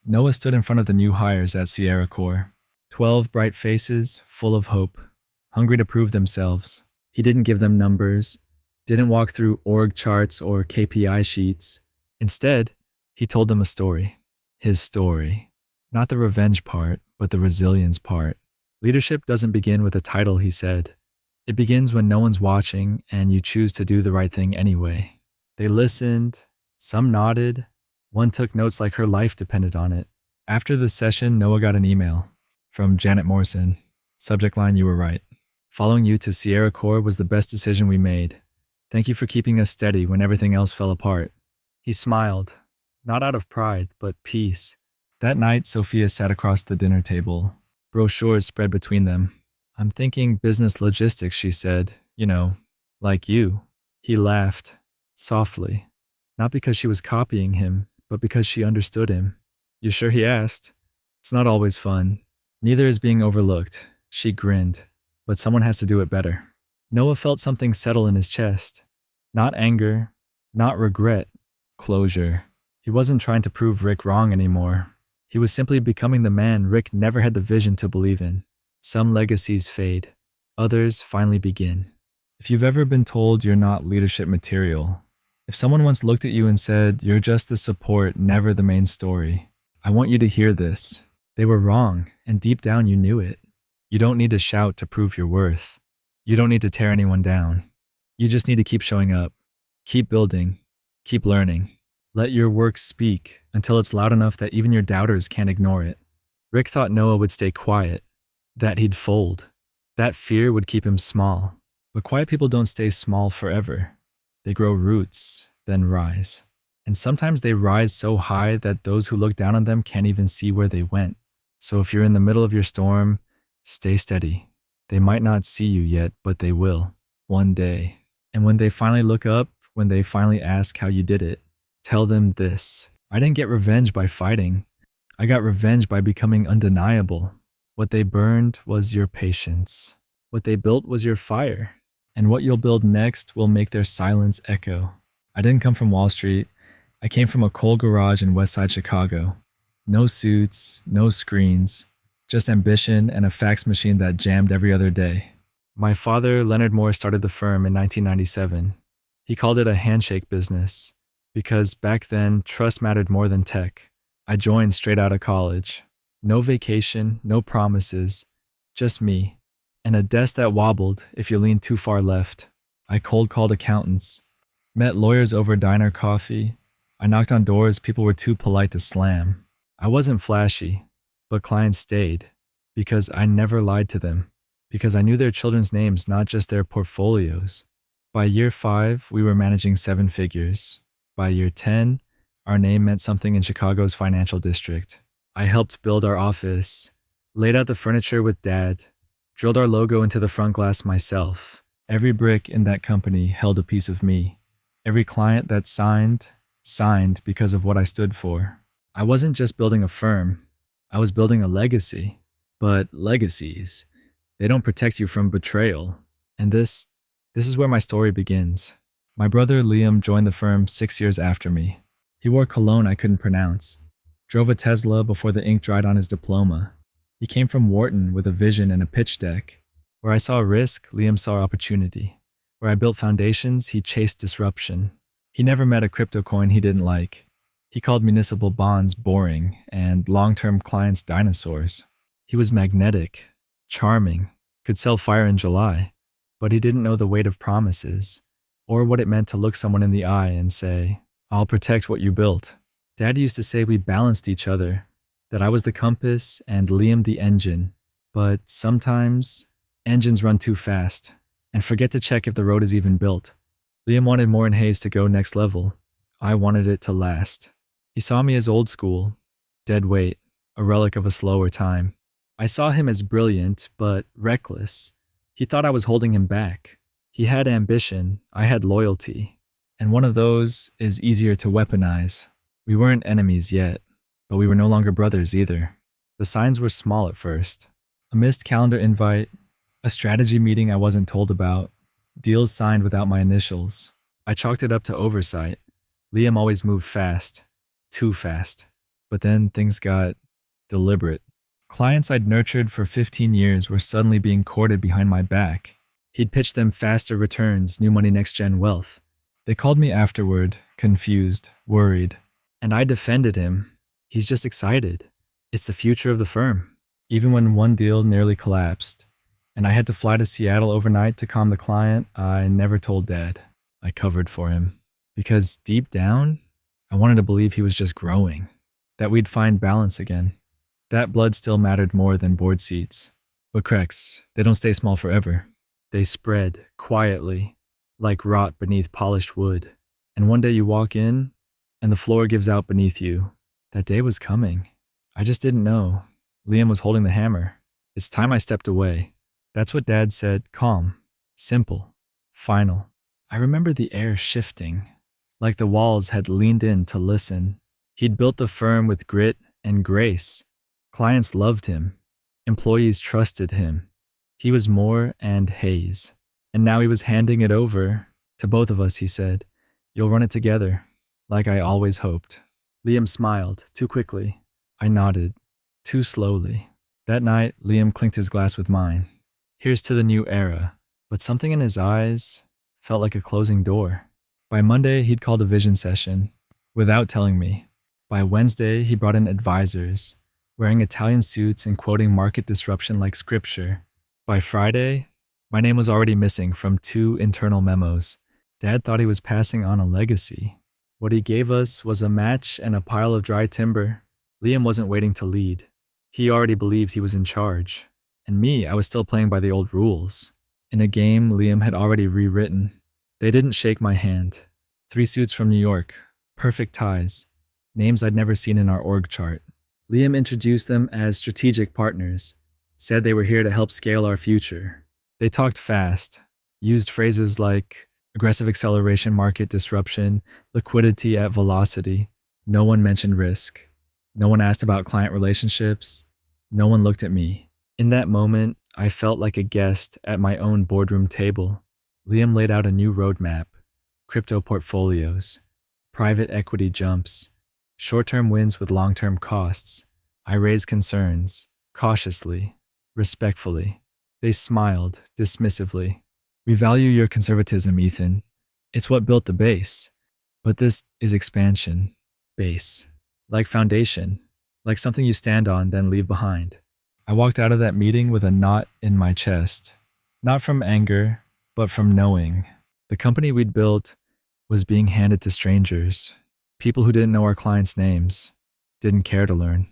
Noah stood in front of the new hires at Sierra Corps. 12 bright faces, full of hope, hungry to prove themselves. He didn't give them numbers, didn't walk through org charts or KPI sheets. Instead, he told them a story. His story. Not the revenge part, but the resilience part. Leadership doesn't begin with a title, he said. It begins when no one's watching and you choose to do the right thing anyway. They listened, some nodded, one took notes like her life depended on it. After the session, Noah got an email from Janet Morrison. Subject line, "You were right. Following you to Sierra Corps was the best decision we made. Thank you for keeping us steady when everything else fell apart." He smiled, not out of pride, but peace. That night, Sophia sat across the dinner table, brochures spread between them. "I'm thinking business logistics," she said. "You know, like you." He laughed, softly, not because she was copying him, but because she understood him. "You sure?" he asked. "It's not always fun. Neither is being overlooked." She grinned. "But someone has to do it better." Noah felt something settle in his chest. Not anger, not regret, closure. He wasn't trying to prove Rick wrong anymore. He was simply becoming the man Rick never had the vision to believe in. Some legacies fade, others finally begin. If you've ever been told you're not leadership material, if someone once looked at you and said you're just the support, never the main story, I want you to hear this. They were wrong, and deep down you knew it. You don't need to shout to prove your worth. You don't need to tear anyone down. You just need to keep showing up, keep building, keep learning. Let your work speak until it's loud enough that even your doubters can't ignore it. Rick thought Noah would stay quiet, that he'd fold. That fear would keep him small. But quiet people don't stay small forever. They grow roots, then rise. And sometimes they rise so high that those who look down on them can't even see where they went. So if you're in the middle of your storm, stay steady. They might not see you yet, but they will, one day. And when they finally look up, when they finally ask how you did it, tell them this: I didn't get revenge by fighting. I got revenge by becoming undeniable. What they burned was your patience. What they built was your fire. And what you'll build next will make their silence echo. I didn't come from Wall Street. I came from a coal garage in Westside Chicago. No suits, no screens, just ambition and a fax machine that jammed every other day. My father, Leonard Moore, started the firm in 1997. He called it a handshake business because back then, trust mattered more than tech. I joined straight out of college. No vacation, no promises, just me, and a desk that wobbled if you leaned too far left. I cold called accountants, met lawyers over diner coffee. I knocked on doors people were too polite to slam. I wasn't flashy, but clients stayed because I never lied to them, because I knew their children's names, not just their portfolios. By year 5, we were managing 7 figures. By year 10, our name meant something in Chicago's financial district. I helped build our office, laid out the furniture with Dad, drilled our logo into the front glass myself. Every brick in that company held a piece of me. Every client that signed because of what I stood for. I wasn't just building a firm, I was building a legacy. But legacies, they don't protect you from betrayal. And this is where my story begins. My brother Liam joined the firm 6 years after me. He wore cologne I couldn't pronounce, drove a Tesla before the ink dried on his diploma. He came from Wharton with a vision and a pitch deck. Where I saw risk, Liam saw opportunity. Where I built foundations, he chased disruption. He never met a crypto coin he didn't like. He called municipal bonds boring and long-term clients dinosaurs. He was magnetic, charming, could sell fire in July, but he didn't know the weight of promises, or what it meant to look someone in the eye and say, "I'll protect what you built." Dad used to say we balanced each other, that I was the compass and Liam the engine, but sometimes engines run too fast and forget to check if the road is even built. Liam wanted Moore and Hayes to go next level. I wanted it to last. He saw me as old school, dead weight, a relic of a slower time. I saw him as brilliant, but reckless. He thought I was holding him back. He had ambition, I had loyalty, and one of those is easier to weaponize. We weren't enemies yet, but we were no longer brothers either. The signs were small at first. A missed calendar invite, a strategy meeting I wasn't told about, deals signed without my initials. I chalked it up to oversight. Liam always moved fast, too fast. But then things got deliberate. Clients I'd nurtured for 15 years were suddenly being courted behind my back. He'd pitched them faster returns, new money, next gen wealth. They called me afterward, confused, worried. And I defended him. He's just excited. It's the future of the firm. Even when one deal nearly collapsed, and I had to fly to Seattle overnight to calm the client, I never told Dad. I covered for him. Because deep down, I wanted to believe he was just growing, that we'd find balance again. That blood still mattered more than board seats. But cracks, they don't stay small forever. They spread quietly, like rot beneath polished wood. And one day you walk in, and the floor gives out beneath you. That day was coming. I just didn't know. Liam was holding the hammer. It's time I stepped away. That's what Dad said, calm, simple, final. I remember the air shifting, like the walls had leaned in to listen. He'd built the firm with grit and grace. Clients loved him. Employees trusted him. He was more and Hayes. And now he was handing it over to both of us, he said. You'll run it together, like I always hoped. Liam smiled, too quickly. I nodded, too slowly. That night, Liam clinked his glass with mine. Here's to the new era. But something in his eyes felt like a closing door. By Monday, he'd called a vision session, without telling me. By Wednesday, he brought in advisors, wearing Italian suits and quoting market disruption like scripture. By Friday, my name was already missing from 2 internal memos. Dad thought he was passing on a legacy. What he gave us was a match and a pile of dry timber. Liam wasn't waiting to lead. He already believed he was in charge. And me, I was still playing by the old rules. In a game Liam had already rewritten. They didn't shake my hand. 3 suits from New York. Perfect ties. Names I'd never seen in our org chart. Liam introduced them as strategic partners. Said they were here to help scale our future. They talked fast. Used phrases like aggressive acceleration, market disruption, liquidity at velocity. No one mentioned risk. No one asked about client relationships. No one looked at me. In that moment, I felt like a guest at my own boardroom table. Liam laid out a new roadmap. Crypto portfolios. Private equity jumps. Short-term wins with long-term costs. I raised concerns. Cautiously. Respectfully. They smiled, dismissively. We value your conservatism, Ethan. It's what built the base. But this is expansion. Base. Like foundation. Like something you stand on, then leave behind. I walked out of that meeting with a knot in my chest. Not from anger, but from knowing. The company we'd built was being handed to strangers. People who didn't know our clients' names. Didn't care to learn.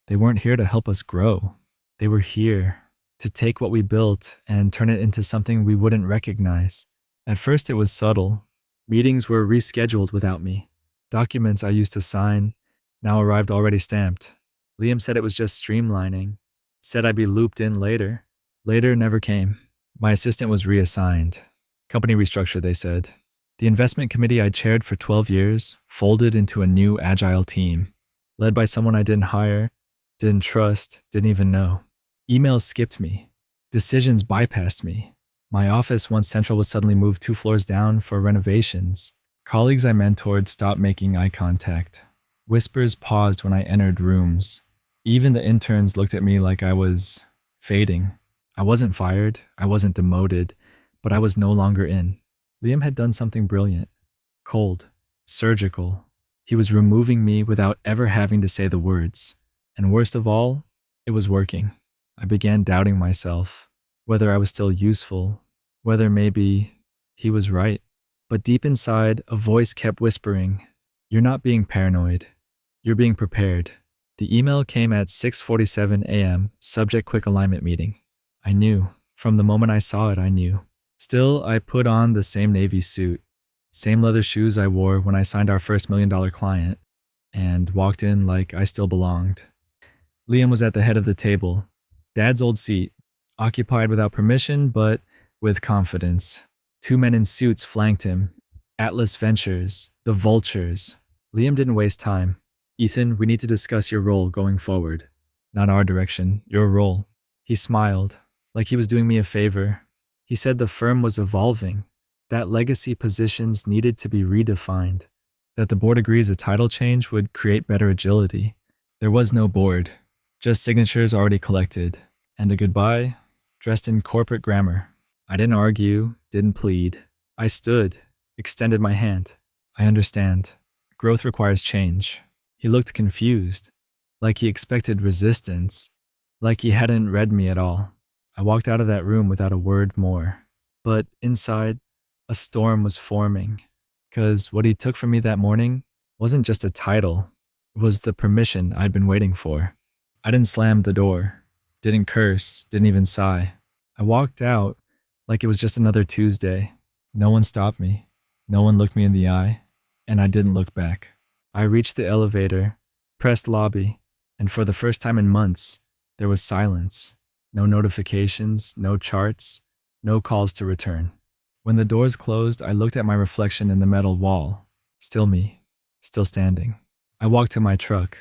They weren't here to help us grow. They were here to take what we built and turn it into something we wouldn't recognize. At first it was subtle. Meetings were rescheduled without me. Documents I used to sign now arrived already stamped. Liam said it was just streamlining. Said I'd be looped in later. Later never came. My assistant was reassigned. Company restructure, they said. The investment committee I chaired for 12 years folded into a new agile team, led by someone I didn't hire, didn't trust, didn't even know. Emails skipped me. Decisions bypassed me. My office, once central, was suddenly moved 2 floors down for renovations. Colleagues I mentored stopped making eye contact. Whispers paused when I entered rooms. Even the interns looked at me like I was fading. I wasn't fired, I wasn't demoted, but I was no longer in. Liam had done something brilliant. Cold. Surgical. He was removing me without ever having to say the words. And worst of all, it was working. I began doubting myself, whether I was still useful, whether maybe he was right. But deep inside, a voice kept whispering, "You're not being paranoid. You're being prepared." The email came at 6:47 a.m., subject quick alignment meeting. I knew. From the moment I saw it, I knew. Still, I put on the same navy suit, same leather shoes I wore when I signed our first $1 million client, and walked in like I still belonged. Liam was at the head of the table, Dad's old seat, occupied without permission, but with confidence. 2 men in suits flanked him. Atlas Ventures, the vultures. Liam didn't waste time. "Ethan, we need to discuss your role going forward." "Not our direction, your role." He smiled, like he was doing me a favor. He said the firm was evolving, that legacy positions needed to be redefined, that the board agrees a title change would create better agility. There was no board, just signatures already collected, and a goodbye dressed in corporate grammar. I didn't argue, didn't plead. I stood, extended my hand. I understand. Growth requires change. He looked confused, like he expected resistance, like he hadn't read me at all. I walked out of that room without a word more. But inside, a storm was forming. Because what he took from me that morning wasn't just a title, it was the permission I'd been waiting for. I didn't slam the door, didn't curse, didn't even sigh. I walked out like it was just another Tuesday. No one stopped me, no one looked me in the eye, and I didn't look back. I reached the elevator, pressed lobby, and for the first time in months, there was silence. No notifications, no charts, no calls to return. When the doors closed, I looked at my reflection in the metal wall. Still me, still standing. I walked to my truck.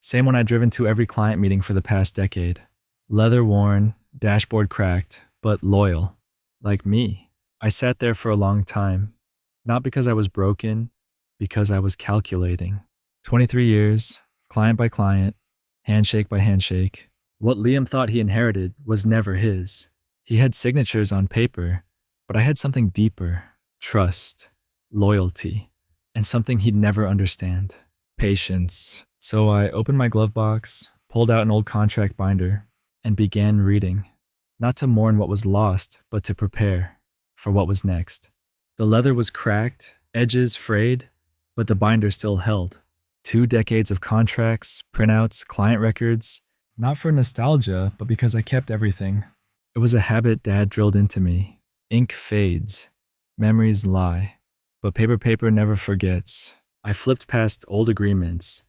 Same one I'd driven to every client meeting for the past decade. Leather worn, dashboard cracked, but loyal. Like me. I sat there for a long time. Not because I was broken, because I was calculating. 23 years, client by client, handshake by handshake. What Liam thought he inherited was never his. He had signatures on paper, but I had something deeper. Trust, loyalty, and something he'd never understand. Patience. So I opened my glove box, pulled out an old contract binder, and began reading. Not to mourn what was lost, but to prepare for what was next. The leather was cracked, edges frayed, but the binder still held. 2 decades of contracts, printouts, client records, not for nostalgia, but because I kept everything. It was a habit Dad drilled into me. Ink fades, memories lie, but paper never forgets. I flipped past old agreements,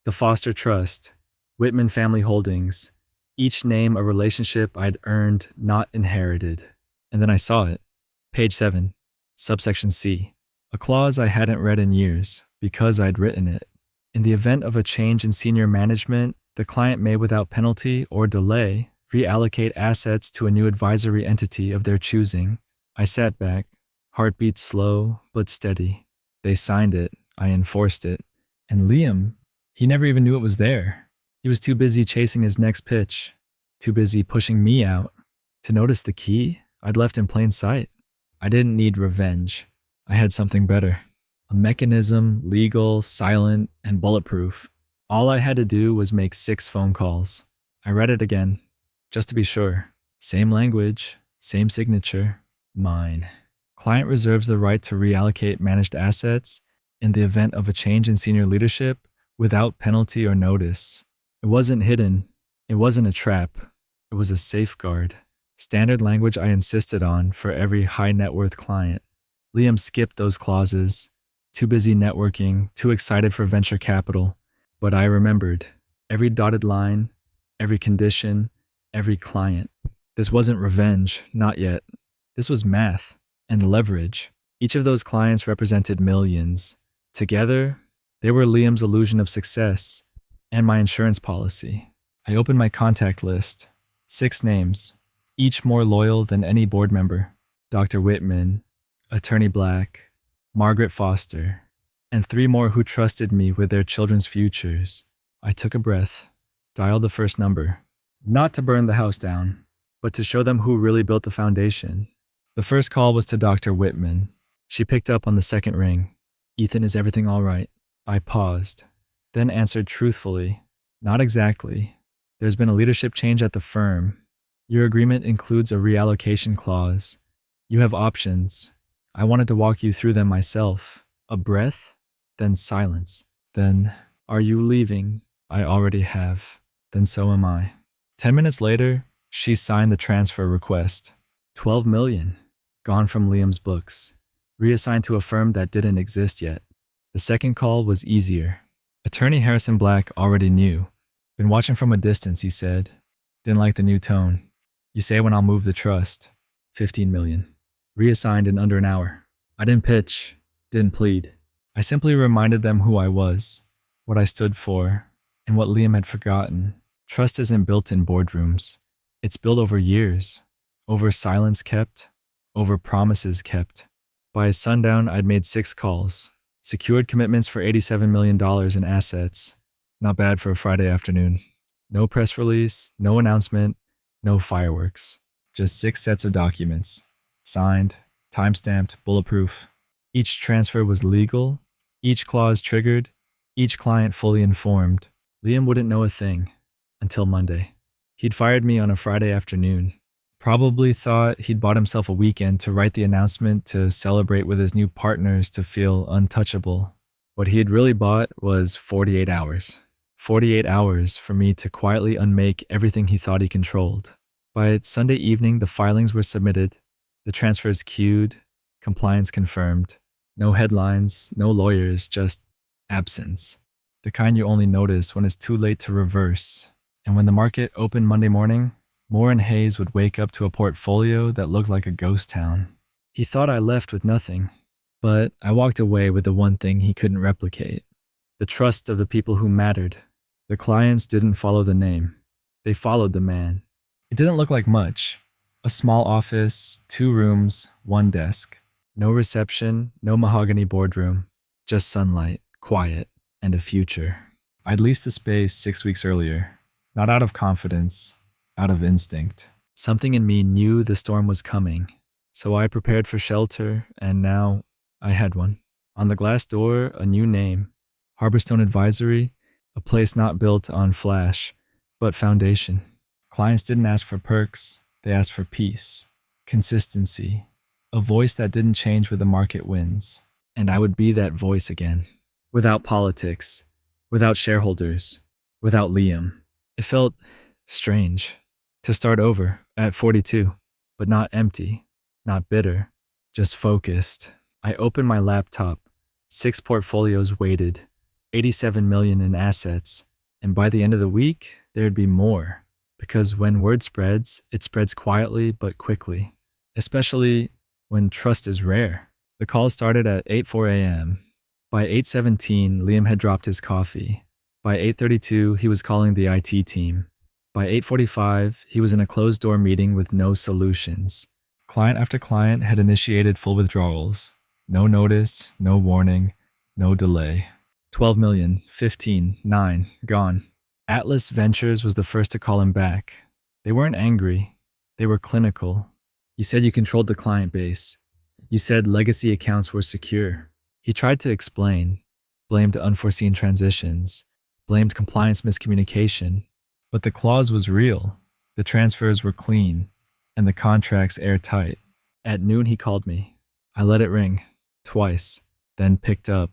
the Foster Trust, Whitman Family Holdings, each name a relationship I'd earned, not inherited. And then I saw it. Page 7, subsection C. A clause I hadn't read in years, because I'd written it. In the event of a change in senior management, the client may without penalty or delay reallocate assets to a new advisory entity of their choosing. I sat back, heartbeat slow but steady. They signed it, I enforced it. And Liam, he never even knew it was there. He was too busy chasing his next pitch, too busy pushing me out. To notice the key I'd left in plain sight. I didn't need revenge. I had something better. A mechanism, legal, silent, and bulletproof. All I had to do was make 6 phone calls. I read it again, just to be sure. Same language, same signature, mine. Client reserves the right to reallocate managed assets in the event of a change in senior leadership without penalty or notice. It wasn't hidden. It wasn't a trap. It was a safeguard. Standard language I insisted on for every high net worth client. Liam skipped those clauses. Too busy networking, too excited for venture capital. But I remembered every dotted line, every condition, every client. This wasn't revenge, not yet. This was math and leverage. Each of those clients represented millions. Together, they were Liam's illusion of success and my insurance policy. I opened my contact list. 6 names, each more loyal than any board member. Dr. Whitman, Attorney Black, Margaret Foster, and 3 more who trusted me with their children's futures. I took a breath, dialed the first number. Not to burn the house down, but to show them who really built the foundation. The first call was to Dr. Whitman. She picked up on the second ring. Ethan, is everything all right? I paused, then answered truthfully. Not exactly. There's been a leadership change at the firm. Your agreement includes a reallocation clause. You have options. I wanted to walk you through them myself. A breath, then silence. Then, are you leaving? I already have. Then so am I. 10 minutes later, she signed the transfer request. $12 million, gone from Liam's books, reassigned to a firm that didn't exist yet. The second call was easier. Attorney Harrison Black already knew. Been watching from a distance, he said. Didn't like the new tone. You say when I'll move the trust. $15 million. Reassigned in under an hour. I didn't pitch, didn't plead. I simply reminded them who I was, what I stood for, and what Liam had forgotten. Trust isn't built in boardrooms. It's built over years, over silence kept, over promises kept. By sundown, I'd made 6 calls, secured commitments for $87 million in assets, Not bad for a Friday afternoon. No press release, no announcement, no fireworks. Just 6 sets of documents. Signed, timestamped, bulletproof. Each transfer was legal, each clause triggered, each client fully informed. Liam wouldn't know a thing until Monday. He'd fired me on a Friday afternoon. Probably thought he'd bought himself a weekend to write the announcement to celebrate with his new partners to feel untouchable. What he had really bought was 48 hours. 48 hours for me to quietly unmake everything he thought he controlled. By Sunday evening, the filings were submitted, the transfers queued, compliance confirmed. No headlines, no lawyers, just absence. The kind you only notice when it's too late to reverse. And when the market opened Monday morning, Moore and Hayes would wake up to a portfolio that looked like a ghost town. He thought I left with nothing, but I walked away with the one thing he couldn't replicate: the trust of the people who mattered. The clients didn't follow the name. They followed the man. It didn't look like much. A small office, 2 rooms, 1 desk. No reception, no mahogany boardroom. Just sunlight, quiet, and a future. I'd leased the space 6 weeks earlier. Not out of confidence, out of instinct. Something in me knew the storm was coming. So I prepared for shelter, and now I had one. On the glass door, a new name. Harborstone Advisory, a place not built on flash, but foundation. Clients didn't ask for perks, they asked for peace, consistency, a voice that didn't change with the market winds. And I would be that voice again. Without politics, without shareholders, without Liam. It felt strange to start over at 42, but not empty, not bitter, just focused. I opened my laptop. 6 portfolios waited, 87 million in assets, and by the end of the week, there'd be more. Because when word spreads, it spreads quietly but quickly, especially when trust is rare. The call started at 8:04 a.m. By 8:17, Liam had dropped his coffee. By 8:32, he was calling the IT team. By 8:45, he was in a closed-door meeting with no solutions. Client after client had initiated full withdrawals. No notice, no warning, no delay. 12 million, 15, 9, gone. Atlas Ventures was the first to call him back. They weren't angry. They were clinical. You said you controlled the client base. You said legacy accounts were secure. He tried to explain, blamed unforeseen transitions, blamed compliance miscommunication. But the clause was real. The transfers were clean, and the contracts airtight. At noon, he called me. I let it ring, twice, then picked up.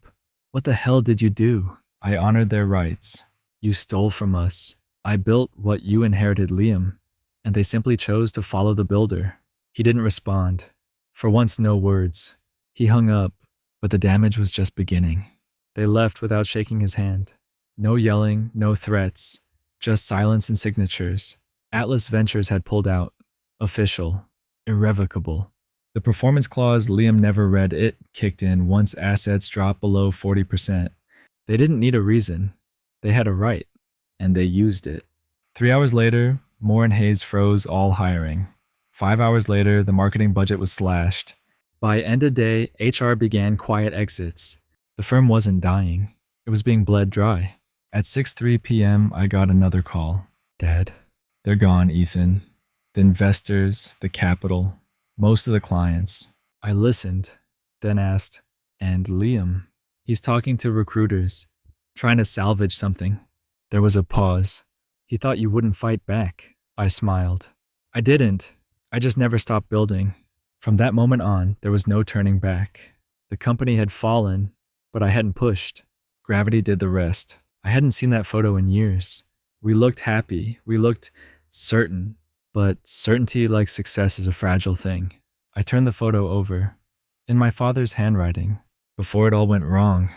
What the hell did you do? I honored their rights. You stole from us. I built what you inherited, Liam, and they simply chose to follow the builder. He didn't respond. For once, no words. He hung up, but the damage was just beginning. They left without shaking his hand. No yelling, no threats, just silence and signatures. Atlas Ventures had pulled out. Official. Irrevocable. The performance clause Liam never read, it kicked in once assets dropped below 40%. They didn't need a reason. They had a right, and they used it. 3 hours later, Moore and Hayes froze all hiring. 5 hours later, the marketing budget was slashed. By end of day, HR began quiet exits. The firm wasn't dying. It was being bled dry. At 6:03 p.m., I got another call. Dad, they're gone, Ethan. The investors, the capital, most of the clients. I listened, then asked, and Liam? He's talking to recruiters, trying to salvage something. There was a pause. He thought you wouldn't fight back. I smiled. I didn't. I just never stopped building. From that moment on, there was no turning back. The company had fallen, but I hadn't pushed. Gravity did the rest. I hadn't seen that photo in years. We looked happy. We looked certain. But certainty, like success, is a fragile thing. I turned the photo over. In my father's handwriting. Before it all went wrong.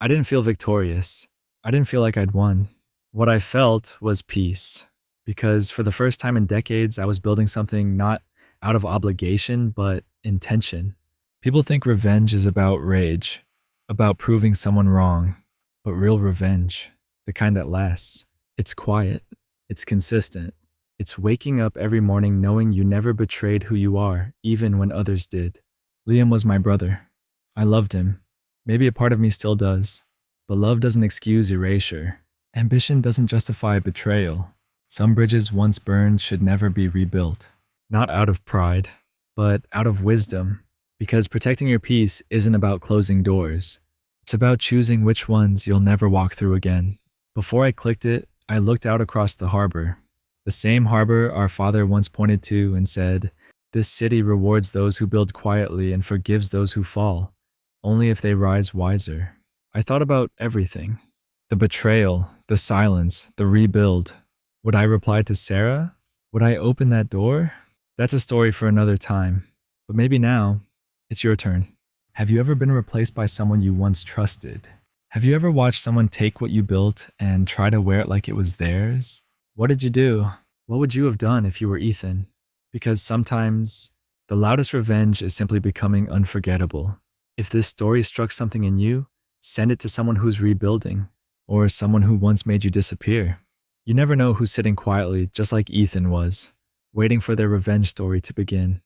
I didn't feel victorious. I didn't feel like I'd won. What I felt was peace. Because for the first time in decades, I was building something not out of obligation, but intention. People think revenge is about rage, about proving someone wrong. But real revenge, the kind that lasts, it's quiet, it's consistent. It's waking up every morning knowing you never betrayed who you are, even when others did. Liam was my brother. I loved him. Maybe a part of me still does. But love doesn't excuse erasure. Ambition doesn't justify betrayal. Some bridges once burned should never be rebuilt. Not out of pride, but out of wisdom. Because protecting your peace isn't about closing doors. It's about choosing which ones you'll never walk through again. Before I clicked it, I looked out across the harbor. The same harbor our father once pointed to and said, "This city rewards those who build quietly and forgives those who fall, only if they rise wiser." I thought about everything. The betrayal, the silence, the rebuild. Would I reply to Sarah? Would I open that door? That's a story for another time. But maybe now, it's your turn. Have you ever been replaced by someone you once trusted? Have you ever watched someone take what you built and try to wear it like it was theirs? What did you do? What would you have done if you were Ethan? Because sometimes the loudest revenge is simply becoming unforgettable. If this story struck something in you, send it to someone who's rebuilding, or someone who once made you disappear. You never know who's sitting quietly, just like Ethan was, waiting for their revenge story to begin.